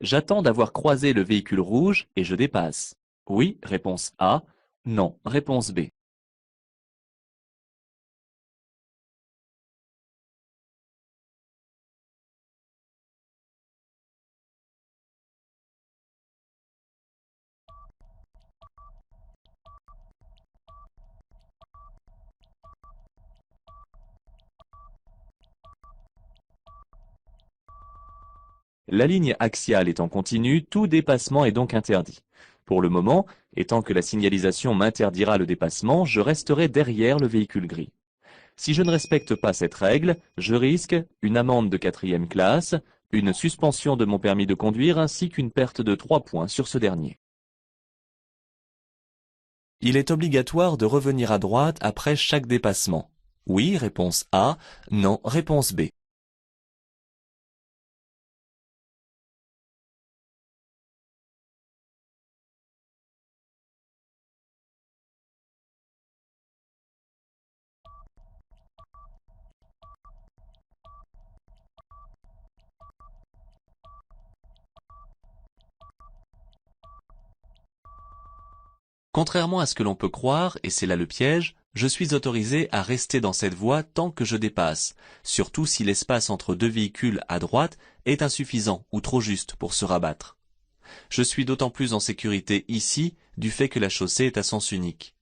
J'attends d'avoir croisé le véhicule rouge et je dépasse. Oui, réponse A. Non, réponse B. La ligne axiale étant continue, tout dépassement est donc interdit. Pour le moment, et tant que la signalisation m'interdira le dépassement, je resterai derrière le véhicule gris. Si je ne respecte pas cette règle, je risque une amende de 4e classe, une suspension de mon permis de conduire ainsi qu'une perte de 3 points sur ce dernier. Il est obligatoire de revenir à droite après chaque dépassement. Oui, réponse A. Non, réponse B. Contrairement à ce que l'on peut croire, et c'est là le piège, je suis autorisé à rester dans cette voie tant que je dépasse, surtout si l'espace entre deux véhicules à droite est insuffisant ou trop juste pour se rabattre. Je suis d'autant plus en sécurité ici du fait que la chaussée est à sens unique.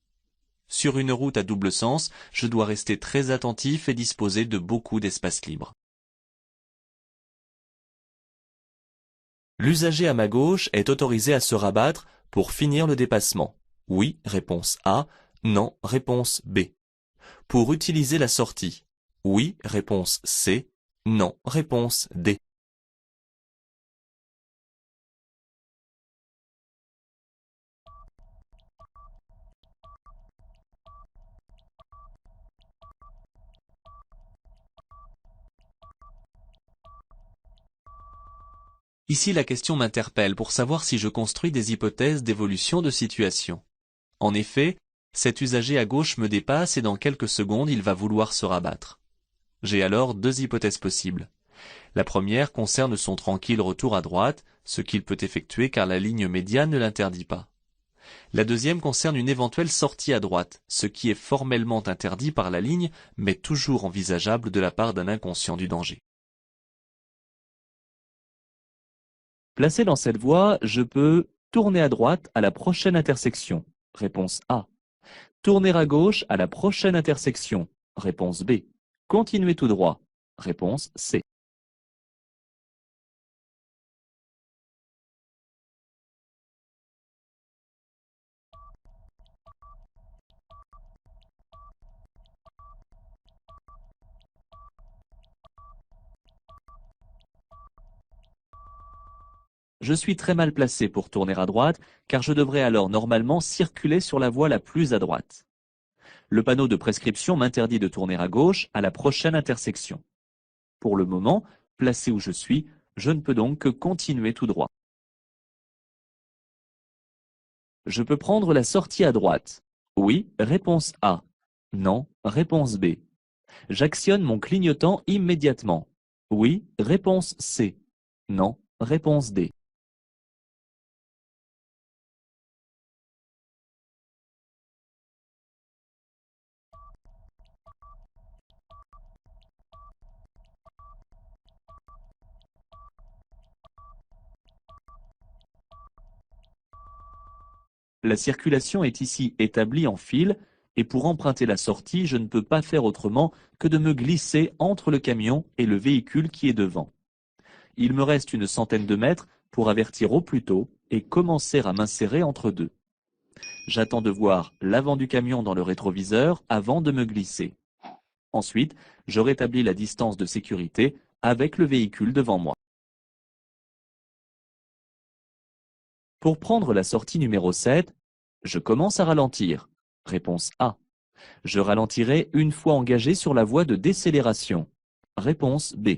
Sur une route à double sens, je dois rester très attentif et disposer de beaucoup d'espace libre. L'usager à ma gauche est autorisé à se rabattre pour finir le dépassement. Oui, réponse A. Non, réponse B. Pour utiliser la sortie. Oui, réponse C. Non, réponse D. Ici la question m'interpelle pour savoir si je construis des hypothèses d'évolution de situation. En effet, cet usager à gauche me dépasse et dans quelques secondes il va vouloir se rabattre. J'ai alors deux hypothèses possibles. La première concerne son tranquille retour à droite, ce qu'il peut effectuer car la ligne médiane ne l'interdit pas. La deuxième concerne une éventuelle sortie à droite, ce qui est formellement interdit par la ligne, mais toujours envisageable de la part d'un inconscient du danger. Placé dans cette voie, je peux tourner à droite à la prochaine intersection. Réponse A. Tourner à gauche à la prochaine intersection. Réponse B. Continuer tout droit. Réponse C. Je suis très mal placé pour tourner à droite, car je devrais alors normalement circuler sur la voie la plus à droite. Le panneau de prescription m'interdit de tourner à gauche à la prochaine intersection. Pour le moment, placé où je suis, je ne peux donc que continuer tout droit. Je peux prendre la sortie à droite. Oui, réponse A. Non, réponse B. J'actionne mon clignotant immédiatement. Oui, réponse C. Non, réponse D. La circulation est ici établie en file et pour emprunter la sortie, je ne peux pas faire autrement que de me glisser entre le camion et le véhicule qui est devant. Il me reste une centaine de mètres pour avertir au plus tôt et commencer à m'insérer entre deux. J'attends de voir l'avant du camion dans le rétroviseur avant de me glisser. Ensuite, je rétablis la distance de sécurité avec le véhicule devant moi. Pour prendre la sortie numéro 7, je commence à ralentir. Réponse A. Je ralentirai une fois engagé sur la voie de décélération. Réponse B.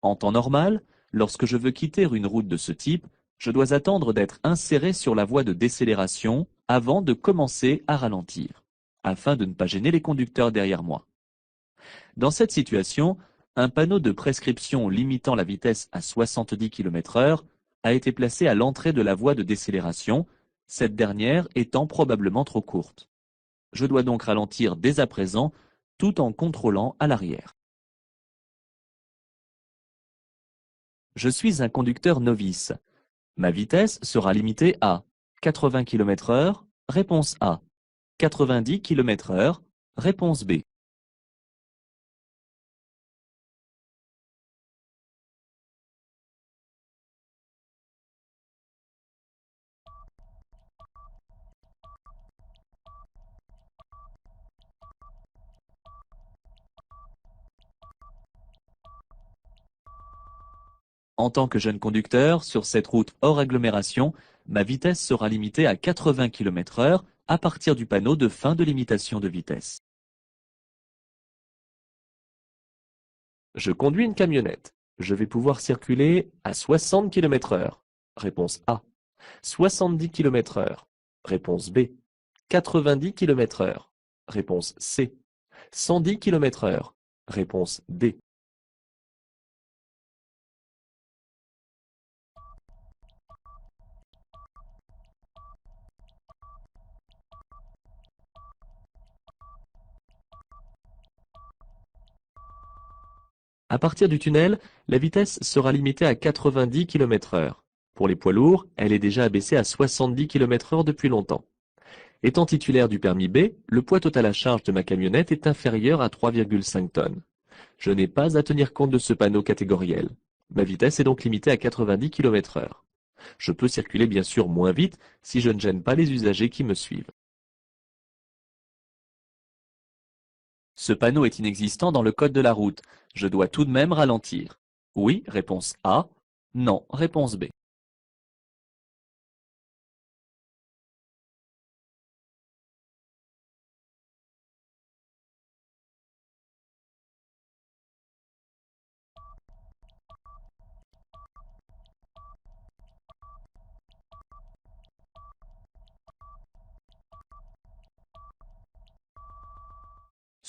En temps normal, lorsque je veux quitter une route de ce type, je dois attendre d'être inséré sur la voie de décélération avant de commencer à ralentir, afin de ne pas gêner les conducteurs derrière moi. Dans cette situation, un panneau de prescription limitant la vitesse à 70 km/h a été placé à l'entrée de la voie de décélération, cette dernière étant probablement trop courte. Je dois donc ralentir dès à présent, tout en contrôlant à l'arrière. Je suis un conducteur novice. Ma vitesse sera limitée à 80 km/h, réponse A. 90 km/h, réponse B. En tant que jeune conducteur, sur cette route hors agglomération, ma vitesse sera limitée à 80 km/h à partir du panneau de fin de limitation de vitesse. Je conduis une camionnette. Je vais pouvoir circuler à 60 km/h. Réponse A. 70 km/h. Réponse B. 90 km/h. Réponse C. 110 km/h. Réponse D. À partir du tunnel, la vitesse sera limitée à 90 km/h. Pour les poids lourds, elle est déjà abaissée à 70 km/h depuis longtemps. Étant titulaire du permis B, le poids total à charge de ma camionnette est inférieur à 3,5 tonnes. Je n'ai pas à tenir compte de ce panneau catégoriel. Ma vitesse est donc limitée à 90 km/h. Je peux circuler bien sûr moins vite si je ne gêne pas les usagers qui me suivent. Ce panneau est inexistant dans le code de la route. Je dois tout de même ralentir. Oui, réponse A. Non, réponse B.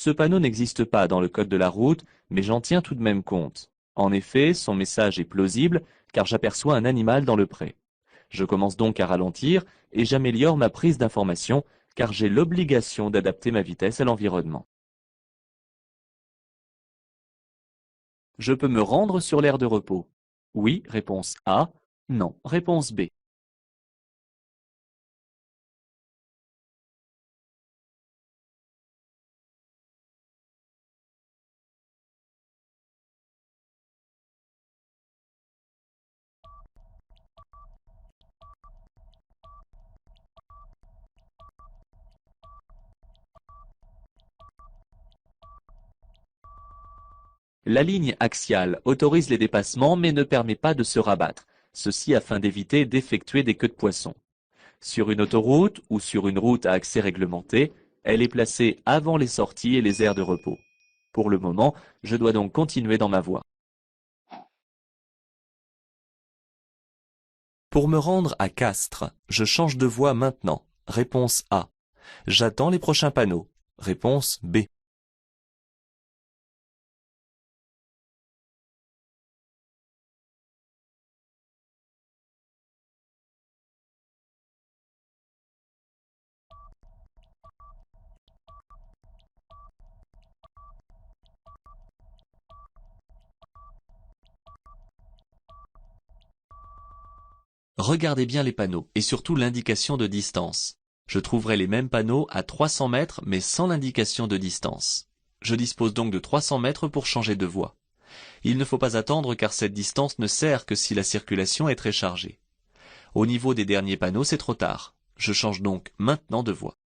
Ce panneau n'existe pas dans le code de la route, mais j'en tiens tout de même compte. En effet, son message est plausible, car j'aperçois un animal dans le pré. Je commence donc à ralentir et j'améliore ma prise d'information, car j'ai l'obligation d'adapter ma vitesse à l'environnement. Je peux me rendre sur l'aire de repos. Oui, réponse A. Non, réponse B. La ligne axiale autorise les dépassements mais ne permet pas de se rabattre, ceci afin d'éviter d'effectuer des queues de poisson. Sur une autoroute ou sur une route à accès réglementé, elle est placée avant les sorties et les aires de repos. Pour le moment, je dois donc continuer dans ma voie. Pour me rendre à Castres, je change de voie maintenant. Réponse A. J'attends les prochains panneaux. Réponse B. Regardez bien les panneaux et surtout l'indication de distance. Je trouverai les mêmes panneaux à 300 mètres mais sans l'indication de distance. Je dispose donc de 300 mètres pour changer de voie. Il ne faut pas attendre car cette distance ne sert que si la circulation est très chargée. Au niveau des derniers panneaux, c'est trop tard. Je change donc maintenant de voie.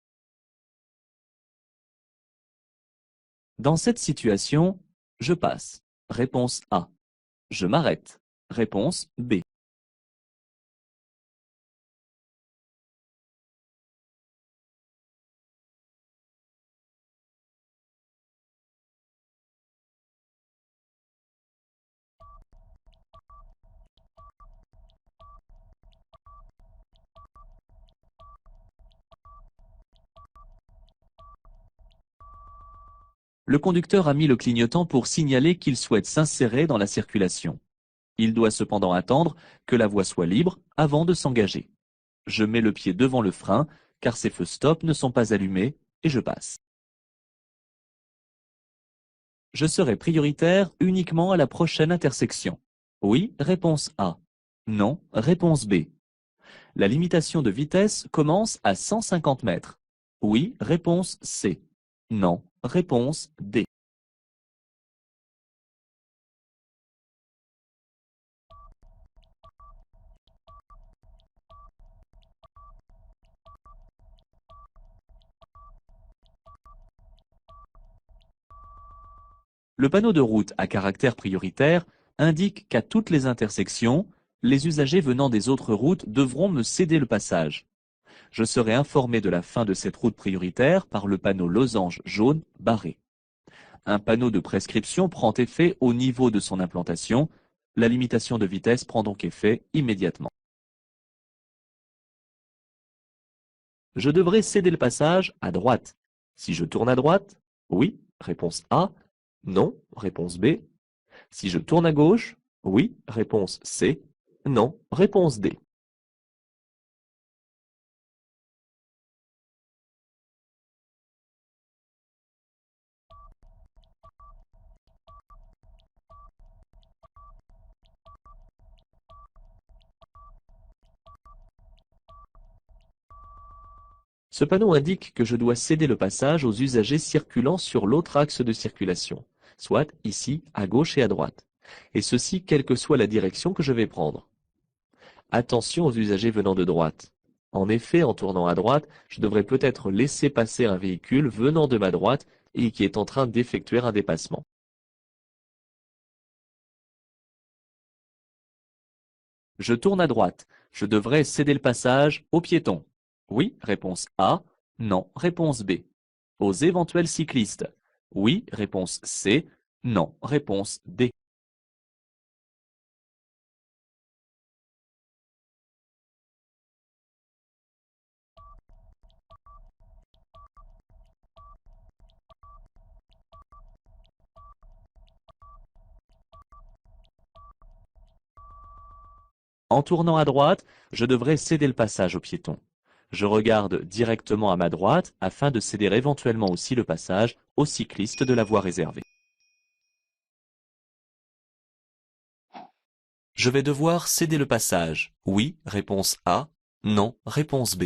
Dans cette situation, je passe. Réponse A. Je m'arrête. Réponse B. Le conducteur a mis le clignotant pour signaler qu'il souhaite s'insérer dans la circulation. Il doit cependant attendre que la voie soit libre avant de s'engager. Je mets le pied devant le frein, car ces feux stop ne sont pas allumés, et je passe. Je serai prioritaire uniquement à la prochaine intersection. Oui, réponse A. Non, réponse B. La limitation de vitesse commence à 150 mètres. Oui, réponse C. Non, réponse D. Le panneau de route à caractère prioritaire indique qu'à toutes les intersections, les usagers venant des autres routes devront me céder le passage. Je serai informé de la fin de cette route prioritaire par le panneau losange jaune barré. Un panneau de prescription prend effet au niveau de son implantation. La limitation de vitesse prend donc effet immédiatement. Je devrais céder le passage à droite. Si je tourne à droite, oui, réponse A. Non, réponse B. Si je tourne à gauche, oui, réponse C. Non, réponse D. Ce panneau indique que je dois céder le passage aux usagers circulant sur l'autre axe de circulation, soit ici, à gauche et à droite, et ceci quelle que soit la direction que je vais prendre. Attention aux usagers venant de droite. En effet, en tournant à droite, je devrais peut-être laisser passer un véhicule venant de ma droite et qui est en train d'effectuer un dépassement. Je tourne à droite. Je devrais céder le passage aux piétons. Oui, réponse A. Non, réponse B. Aux éventuels cyclistes. Oui, réponse C. Non, réponse D. En tournant à droite, je devrais céder le passage aux piétons. Je regarde directement à ma droite afin de céder éventuellement aussi le passage aux cyclistes de la voie réservée. Je vais devoir céder le passage. Oui, réponse A. Non, réponse B.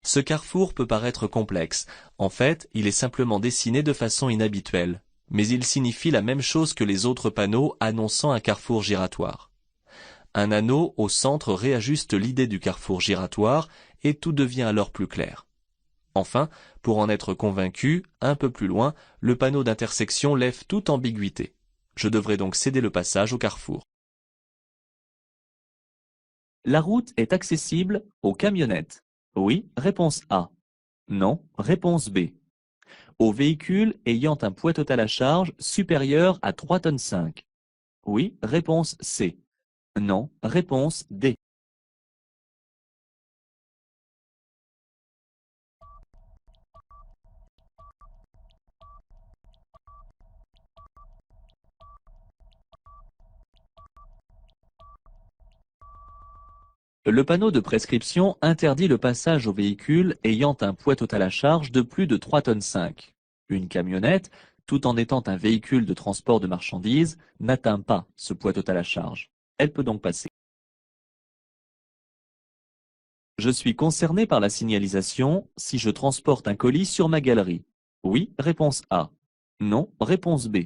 Ce carrefour peut paraître complexe. En fait, il est simplement dessiné de façon inhabituelle. Mais il signifie la même chose que les autres panneaux annonçant un carrefour giratoire. Un anneau au centre réajuste l'idée du carrefour giratoire et tout devient alors plus clair. Enfin, pour en être convaincu, un peu plus loin, le panneau d'intersection lève toute ambiguïté. Je devrais donc céder le passage au carrefour. La route est accessible aux camionnettes. Oui, réponse A. Non, réponse B. Aux véhicules ayant un poids total à charge supérieur à 3,5 tonnes. Oui, réponse C. Non, réponse D. Le panneau de prescription interdit le passage aux véhicules ayant un poids total à charge de plus de 3,5 tonnes. Une camionnette, tout en étant un véhicule de transport de marchandises, n'atteint pas ce poids total à charge. Elle peut donc passer. Je suis concerné par la signalisation si je transporte un colis sur ma galerie. Oui, réponse A. Non, réponse B.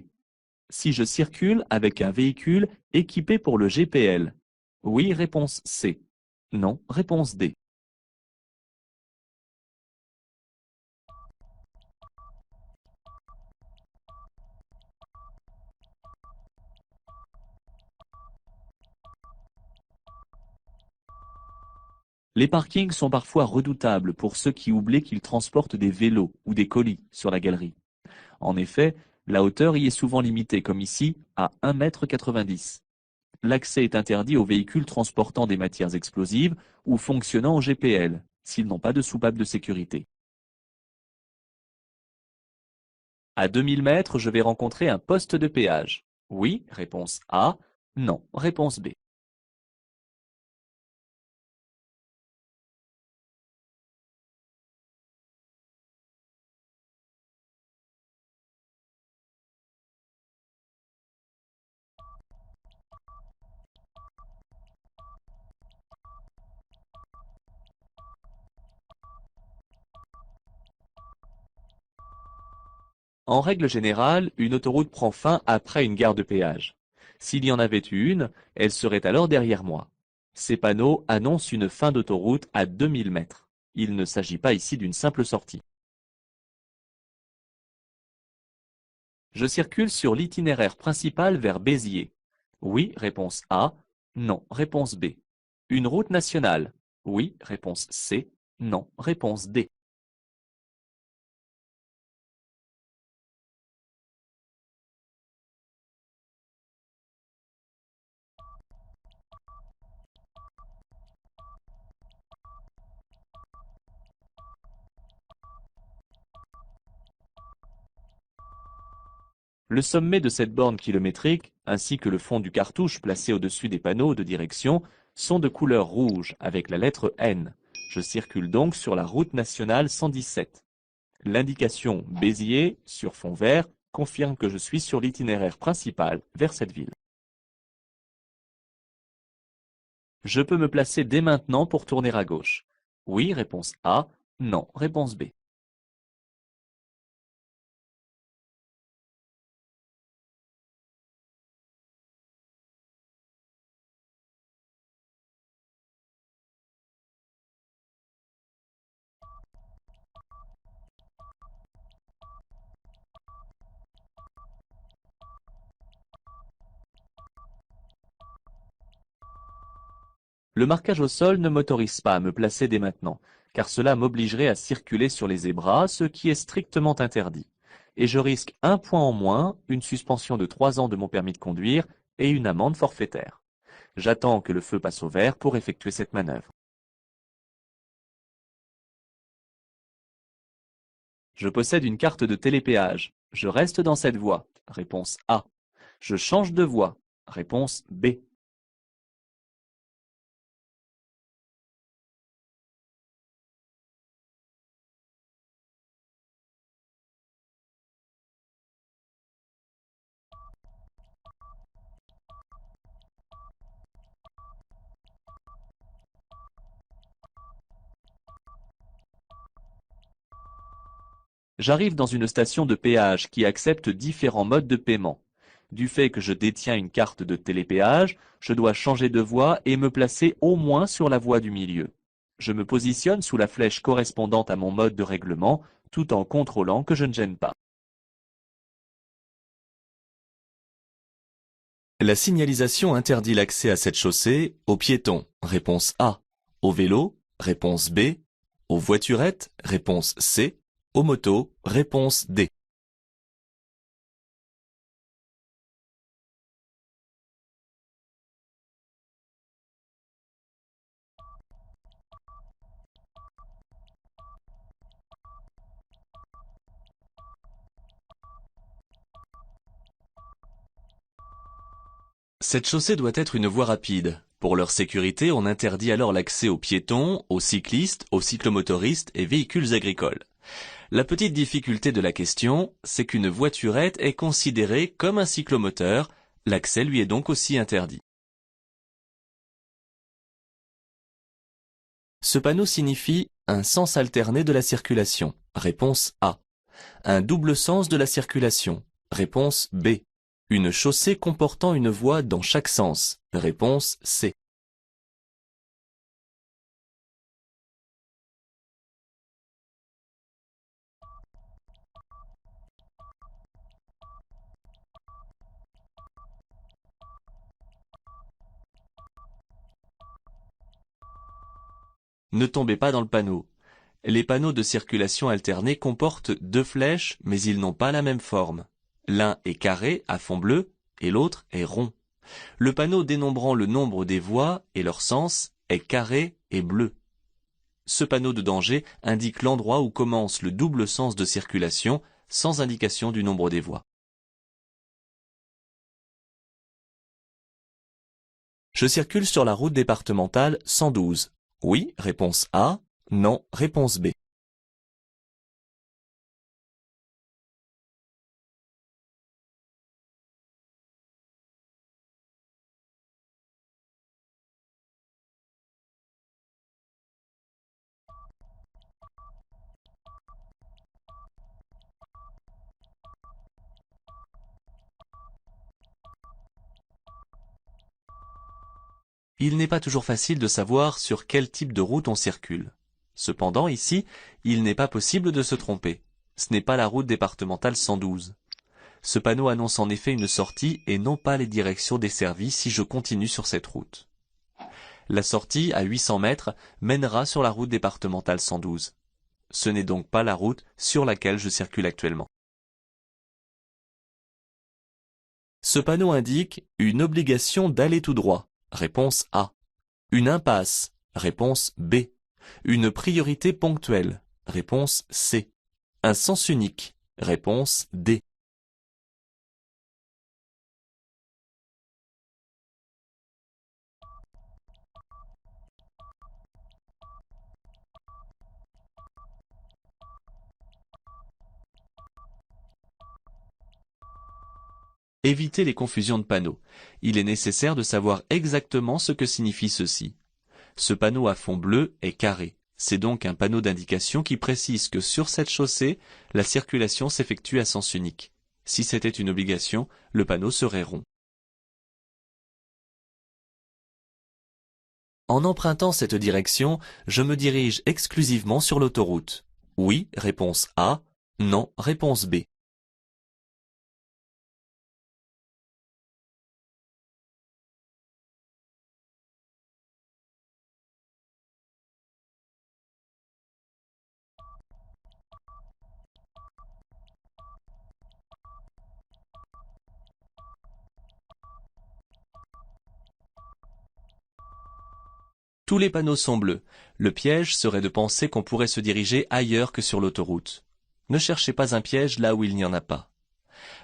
Si je circule avec un véhicule équipé pour le GPL. Oui, réponse C. Non, réponse D. Les parkings sont parfois redoutables pour ceux qui oublient qu'ils transportent des vélos ou des colis sur la galerie. En effet, la hauteur y est souvent limitée, comme ici, à 1,90 m. L'accès est interdit aux véhicules transportant des matières explosives ou fonctionnant au GPL, s'ils n'ont pas de soupape de sécurité. À 2000 mètres, je vais rencontrer un poste de péage. Oui, réponse A. Non, réponse B. En règle générale, une autoroute prend fin après une gare de péage. S'il y en avait eu une, elle serait alors derrière moi. Ces panneaux annoncent une fin d'autoroute à 2000 mètres. Il ne s'agit pas ici d'une simple sortie. Je circule sur l'itinéraire principal vers Béziers. Oui, réponse A. Non, réponse B. Une route nationale. Oui, réponse C. Non, réponse D. Le sommet de cette borne kilométrique, ainsi que le fond du cartouche placé au-dessus des panneaux de direction, sont de couleur rouge avec la lettre N. Je circule donc sur la route nationale 117. L'indication Béziers sur fond vert confirme que je suis sur l'itinéraire principal vers cette ville. Je peux me placer dès maintenant pour tourner à gauche. Oui, réponse A. Non, réponse B. Le marquage au sol ne m'autorise pas à me placer dès maintenant, car cela m'obligerait à circuler sur les zébras, ce qui est strictement interdit. Et je risque un point en moins, une suspension de 3 ans de mon permis de conduire et une amende forfaitaire. J'attends que le feu passe au vert pour effectuer cette manœuvre. Je possède une carte de télépéage. Je reste dans cette voie. Réponse A. Je change de voie. Réponse B. J'arrive dans une station de péage qui accepte différents modes de paiement. Du fait que je détiens une carte de télépéage, je dois changer de voie et me placer au moins sur la voie du milieu. Je me positionne sous la flèche correspondante à mon mode de règlement, tout en contrôlant que je ne gêne pas. La signalisation interdit l'accès à cette chaussée aux piétons. Réponse A. Aux vélos. Réponse B. Aux voiturettes. Réponse C. Aux motos. Réponse D. Cette chaussée doit être une voie rapide. Pour leur sécurité, on interdit alors l'accès aux piétons, aux cyclistes, aux cyclomotoristes et véhicules agricoles. La petite difficulté de la question, c'est qu'une voiturette est considérée comme un cyclomoteur, l'accès lui est donc aussi interdit. Ce panneau signifie un sens alterné de la circulation. Réponse A. Un double sens de la circulation. Réponse B. Une chaussée comportant une voie dans chaque sens. Réponse C. Ne tombez pas dans le panneau. Les panneaux de circulation alternée comportent deux flèches, mais ils n'ont pas la même forme. L'un est carré, à fond bleu, et l'autre est rond. Le panneau dénombrant le nombre des voies et leur sens est carré et bleu. Ce panneau de danger indique l'endroit où commence le double sens de circulation, sans indication du nombre des voies. Je circule sur la route départementale 112. Oui, réponse A. Non, réponse B. Il n'est pas toujours facile de savoir sur quel type de route on circule. Cependant, ici, il n'est pas possible de se tromper. Ce n'est pas la route départementale 112. Ce panneau annonce en effet une sortie et non pas les directions desservies si je continue sur cette route. La sortie, à 800 mètres, mènera sur la route départementale 112. Ce n'est donc pas la route sur laquelle je circule actuellement. Ce panneau indique une obligation d'aller tout droit. Réponse A. Une impasse. Réponse B. Une priorité ponctuelle. Réponse C. Un sens unique. Réponse D. Éviter les confusions de panneaux. Il est nécessaire de savoir exactement ce que signifie ceci. Ce panneau à fond bleu est carré. C'est donc un panneau d'indication qui précise que sur cette chaussée, la circulation s'effectue à sens unique. Si c'était une obligation, le panneau serait rond. En empruntant cette direction, je me dirige exclusivement sur l'autoroute. Oui, réponse A. Non, réponse B. Tous les panneaux sont bleus. Le piège serait de penser qu'on pourrait se diriger ailleurs que sur l'autoroute. Ne cherchez pas un piège là où il n'y en a pas.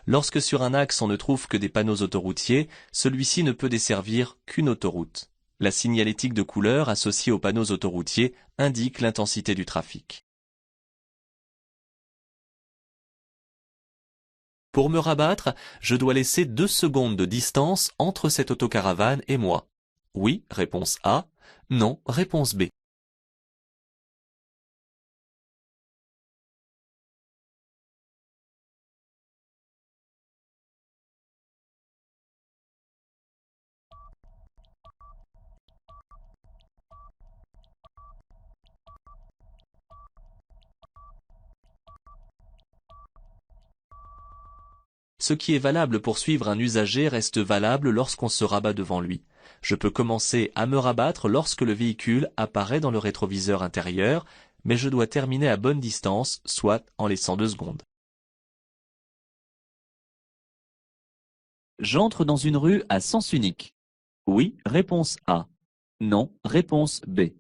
Lorsque sur un axe on ne trouve que des panneaux autoroutiers, celui-ci ne peut desservir qu'une autoroute. La signalétique de couleur associée aux panneaux autoroutiers indique l'intensité du trafic. Pour me rabattre, je dois laisser 2 secondes de distance entre cette autocaravane et moi. Oui, réponse A. Non, réponse B. Ce qui est valable pour suivre un usager reste valable lorsqu'on se rabat devant lui. Je peux commencer à me rabattre lorsque le véhicule apparaît dans le rétroviseur intérieur, mais je dois terminer à bonne distance, soit en laissant 2 secondes. J'entre dans une rue à sens unique. Oui, réponse A. Non, réponse B.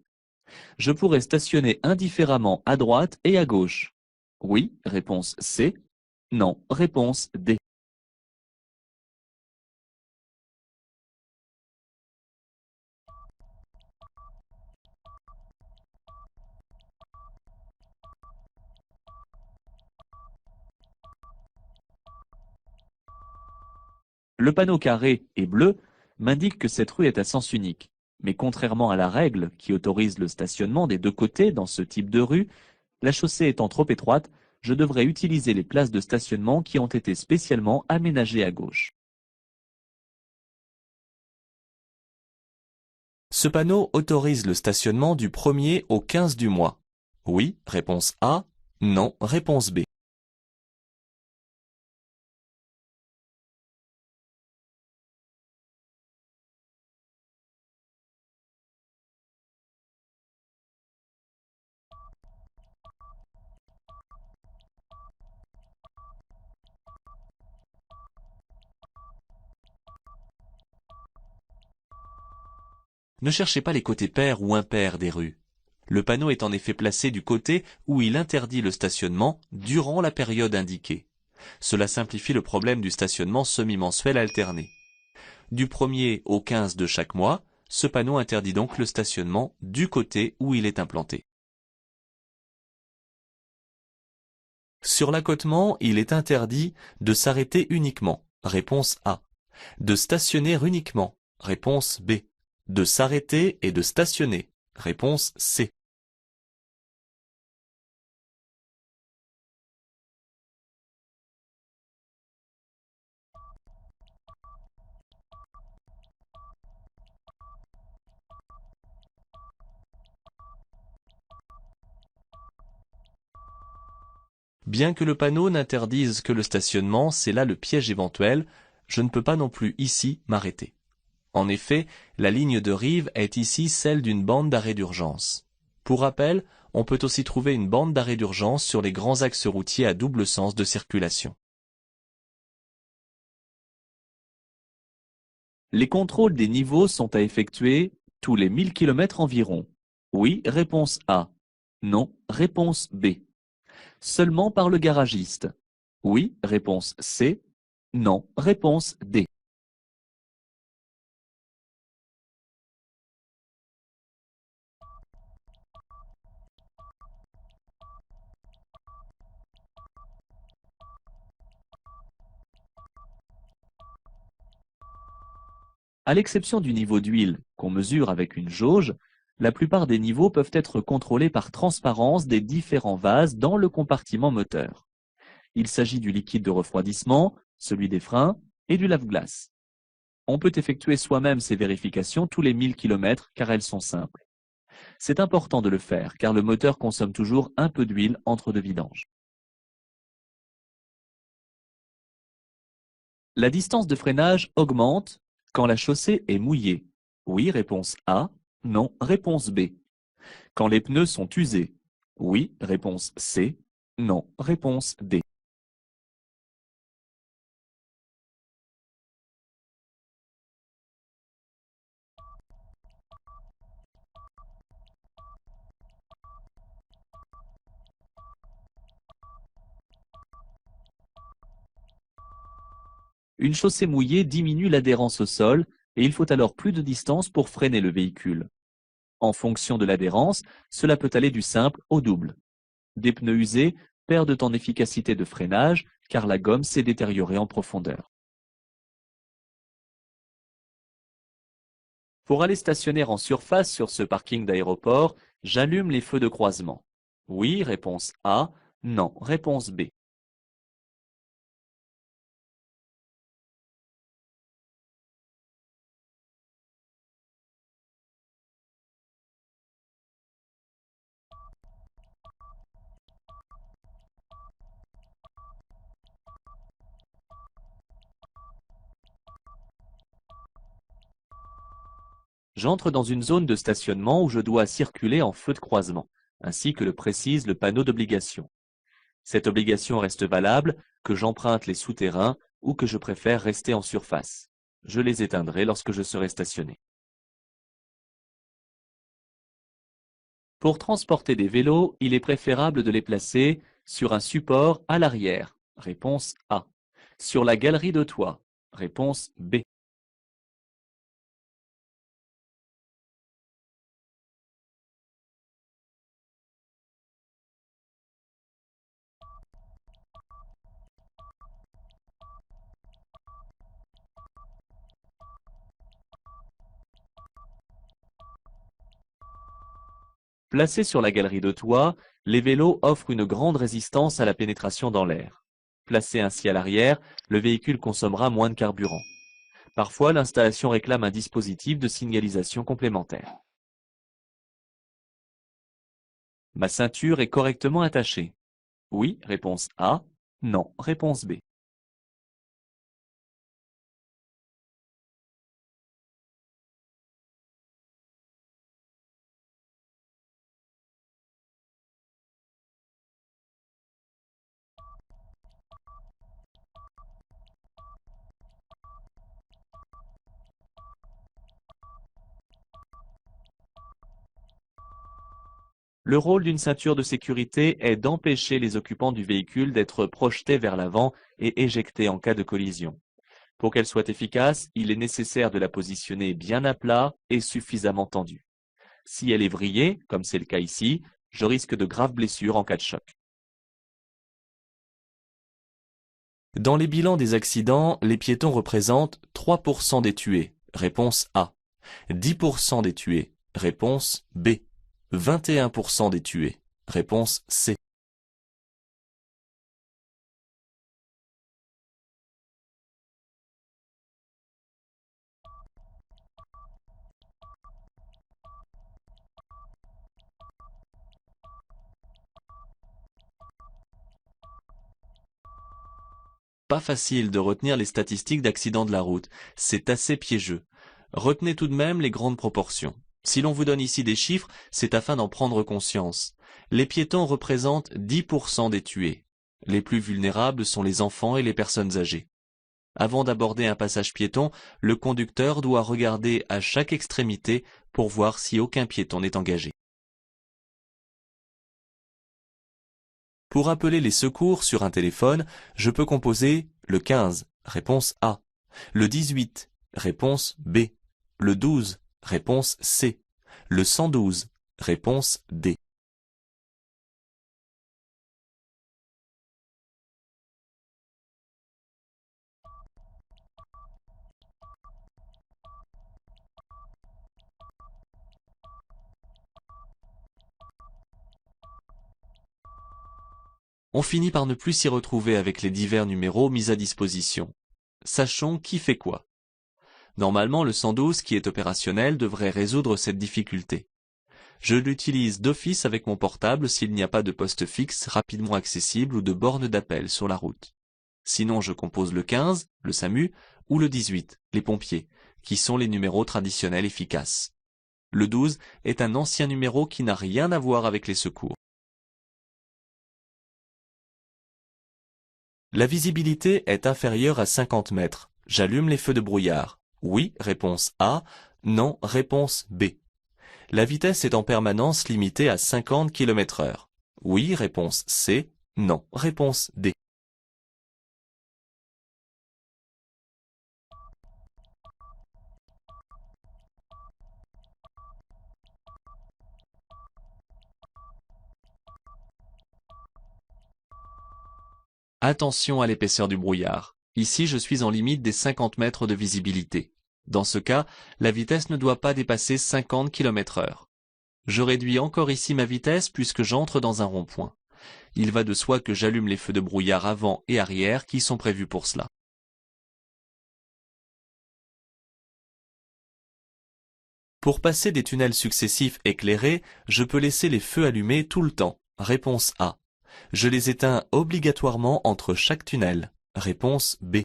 Je pourrais stationner indifféremment à droite et à gauche. Oui, réponse C. Non, réponse D. Le panneau carré et bleu m'indique que cette rue est à sens unique. Mais contrairement à la règle qui autorise le stationnement des deux côtés dans ce type de rue, la chaussée étant trop étroite, je devrais utiliser les places de stationnement qui ont été spécialement aménagées à gauche. Ce panneau autorise le stationnement du 1er au 15 du mois. Oui, réponse A. Non, réponse B. Ne cherchez pas les côtés pairs ou impairs des rues. Le panneau est en effet placé du côté où il interdit le stationnement durant la période indiquée. Cela simplifie le problème du stationnement semi-mensuel alterné. Du 1er au 15 de chaque mois, ce panneau interdit donc le stationnement du côté où il est implanté. Sur l'accotement, il est interdit de s'arrêter uniquement. Réponse A. De stationner uniquement. Réponse B. De s'arrêter et de stationner. Réponse C. Bien que le panneau n'interdise que le stationnement, c'est là le piège éventuel, je ne peux pas non plus ici m'arrêter. En effet, la ligne de rive est ici celle d'une bande d'arrêt d'urgence. Pour rappel, on peut aussi trouver une bande d'arrêt d'urgence sur les grands axes routiers à double sens de circulation. Les contrôles des niveaux sont à effectuer tous les 1000 km environ. Oui, réponse A. Non, réponse B. Seulement par le garagiste. Oui, réponse C. Non, réponse D. À l'exception du niveau d'huile, qu'on mesure avec une jauge, la plupart des niveaux peuvent être contrôlés par transparence des différents vases dans le compartiment moteur. Il s'agit du liquide de refroidissement, celui des freins et du lave-glace. On peut effectuer soi-même ces vérifications tous les 1000 km car elles sont simples. C'est important de le faire car le moteur consomme toujours un peu d'huile entre deux vidanges. La distance de freinage augmente quand la chaussée est mouillée. Oui, réponse A. Non, réponse B. Quand les pneus sont usés. Oui, réponse C. Non, réponse D. Une chaussée mouillée diminue l'adhérence au sol et il faut alors plus de distance pour freiner le véhicule. En fonction de l'adhérence, cela peut aller du simple au double. Des pneus usés perdent en efficacité de freinage car la gomme s'est détériorée en profondeur. Pour aller stationner en surface sur ce parking d'aéroport, j'allume les feux de croisement. Oui, réponse A. Non, réponse B. J'entre dans une zone de stationnement où je dois circuler en feu de croisement, ainsi que le précise le panneau d'obligation. Cette obligation reste valable que j'emprunte les souterrains ou que je préfère rester en surface. Je les éteindrai lorsque je serai stationné. Pour transporter des vélos, il est préférable de les placer sur un support à l'arrière. Réponse A. Sur la galerie de toit. Réponse B. Placés sur la galerie de toit, les vélos offrent une grande résistance à la pénétration dans l'air. Placé ainsi à l'arrière, le véhicule consommera moins de carburant. Parfois, l'installation réclame un dispositif de signalisation complémentaire. Ma ceinture est correctement attachée. Oui, réponse A. Non, réponse B. Le rôle d'une ceinture de sécurité est d'empêcher les occupants du véhicule d'être projetés vers l'avant et éjectés en cas de collision. Pour qu'elle soit efficace, il est nécessaire de la positionner bien à plat et suffisamment tendue. Si elle est vrillée, comme c'est le cas ici, je risque de graves blessures en cas de choc. Dans les bilans des accidents, les piétons représentent 3% des tués, réponse A, 10% des tués, réponse B, 21% des tués, réponse C. Pas facile de retenir les statistiques d'accidents de la route, c'est assez piégeux. Retenez tout de même les grandes proportions. Si l'on vous donne ici des chiffres, c'est afin d'en prendre conscience. Les piétons représentent 10% des tués. Les plus vulnérables sont les enfants et les personnes âgées. Avant d'aborder un passage piéton, le conducteur doit regarder à chaque extrémité pour voir si aucun piéton n'est engagé. Pour appeler les secours sur un téléphone, je peux composer le 15, réponse A, le 18, réponse B, le 12, réponse C, le 112, réponse D. On finit par ne plus s'y retrouver avec les divers numéros mis à disposition. Sachons qui fait quoi. Normalement, le 112 qui est opérationnel devrait résoudre cette difficulté. Je l'utilise d'office avec mon portable s'il n'y a pas de poste fixe rapidement accessible ou de borne d'appel sur la route. Sinon, je compose le 15, le SAMU, ou le 18, les pompiers, qui sont les numéros traditionnels efficaces. Le 12 est un ancien numéro qui n'a rien à voir avec les secours. La visibilité est inférieure à 50 mètres. J'allume les feux de brouillard. Oui, réponse A. Non, réponse B. La vitesse est en permanence limitée à 50 km/h. Oui, réponse C. Non, réponse D. Attention à l'épaisseur du brouillard. Ici, je suis en limite des 50 mètres de visibilité. Dans ce cas, la vitesse ne doit pas dépasser 50 km/h. Je réduis encore ici ma vitesse puisque j'entre dans un rond-point. Il va de soi que j'allume les feux de brouillard avant et arrière qui sont prévus pour cela. Pour passer des tunnels successifs éclairés, je peux laisser les feux allumés tout le temps. Réponse A. Je les éteins obligatoirement entre chaque tunnel. Réponse B.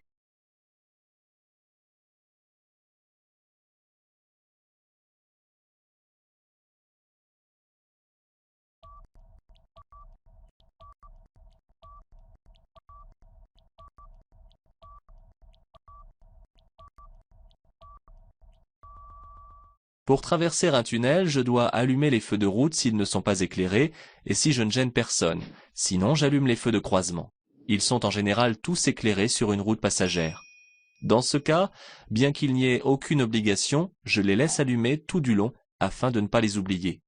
Pour traverser un tunnel, je dois allumer les feux de route s'ils ne sont pas éclairés et si je ne gêne personne. Sinon, j'allume les feux de croisement. Ils sont en général tous éclairés sur une route passagère. Dans ce cas, bien qu'il n'y ait aucune obligation, je les laisse allumer tout du long afin de ne pas les oublier.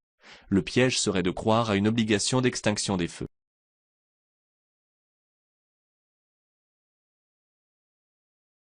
Le piège serait de croire à une obligation d'extinction des feux.